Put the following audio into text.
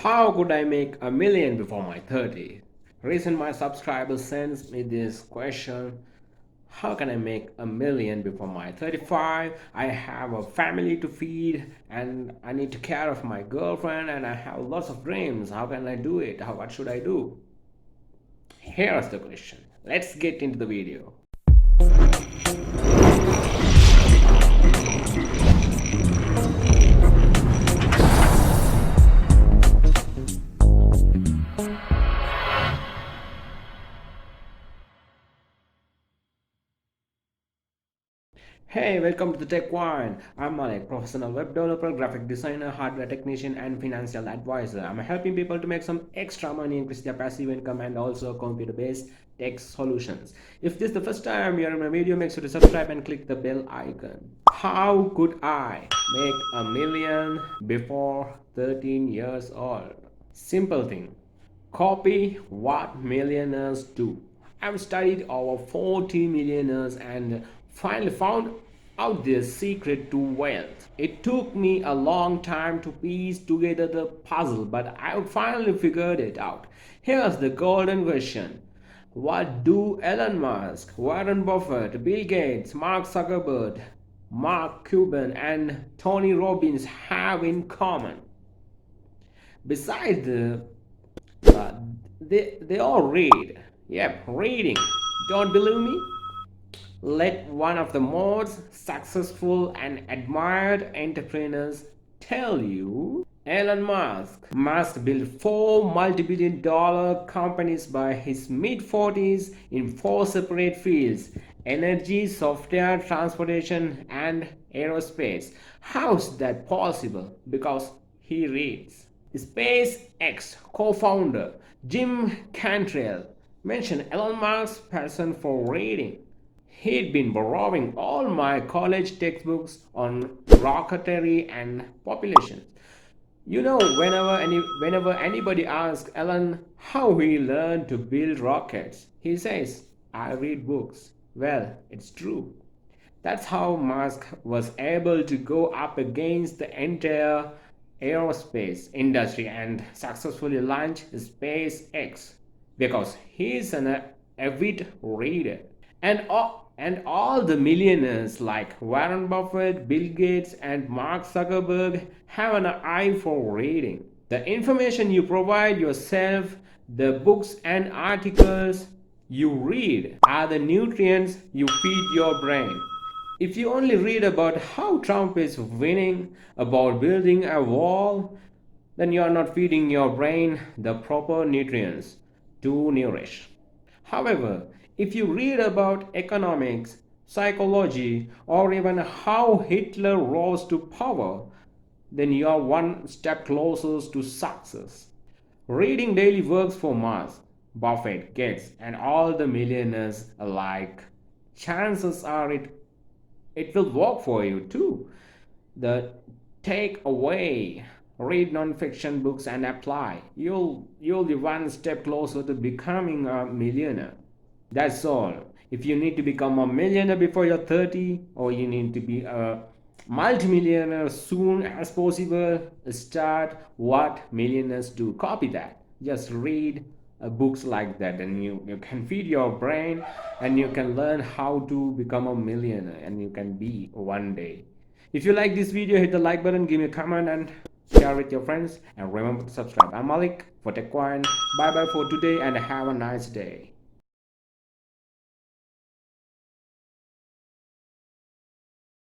How could I make a million before my 30? Recent my subscriber sends me this question. How can I make a million before my 35? I have a family to feed and I need to care of my girlfriend and I have lots of dreams. How can I do it? What should I do? Here's the question. Let's get into the video. Hey, welcome to the TechWine. I'm Malik, professional web developer, graphic designer, hardware technician, and financial advisor. I'm helping people to make some extra money, increase their passive income, and also computer-based tech solutions. If this is the first time you're in my video, make sure to subscribe and click the bell icon. How could I make a million before 13 years old? Simple thing. Copy what millionaires do. I've studied over 40 millionaires and finally found out their secret to wealth. It took me a long time to piece together the puzzle, but I finally figured it out. Here's the golden question. What do Elon Musk, Warren Buffett, Bill Gates, Mark Zuckerberg, Mark Cuban, and Tony Robbins have in common? Besides uh, they all read. Yep, reading. Don't believe me? Let one of the most successful and admired entrepreneurs tell you. Elon Musk must build four multi-billion dollar companies by his mid-40s in four separate fields: energy, software, transportation, and aerospace. How's that possible? Because he reads. SpaceX co-founder Jim Cantrell mentioned Elon Musk's passion for reading. He'd been borrowing all my college textbooks on rocketry and populations. Whenever anybody asks Elon how he learned to build rockets, he says, I read books. Well, it's true. That's how Musk was able to go up against the entire aerospace industry and successfully launch SpaceX because he's an avid reader. And all the millionaires like Warren Buffett, Bill Gates, and Mark Zuckerberg have an eye for reading. The information you provide yourself, the books and articles you read, are the nutrients you feed your brain. If you only read about how Trump is winning, about building a wall, then you are not feeding your brain the proper nutrients to nourish. However, if you read about economics, psychology, or even how Hitler rose to power, then you are one step closer to success. Reading daily works for Musk, Buffett, Gates, and all the millionaires alike. Chances are it will work for you too. The takeaway: read non-fiction books and apply. You'll be one step closer to becoming a millionaire. That's all. If you need to become a millionaire before you're 30, or you need to be a multimillionaire soon as possible, start what millionaires do. Copy that. Just read books like that, and you can feed your brain and you can learn how to become a millionaire, and you can be one day. If you like this video, hit the like button, give me a comment, and share with your friends. And remember to subscribe. I'm Malik for TechWine. Bye bye for today, and have a nice day.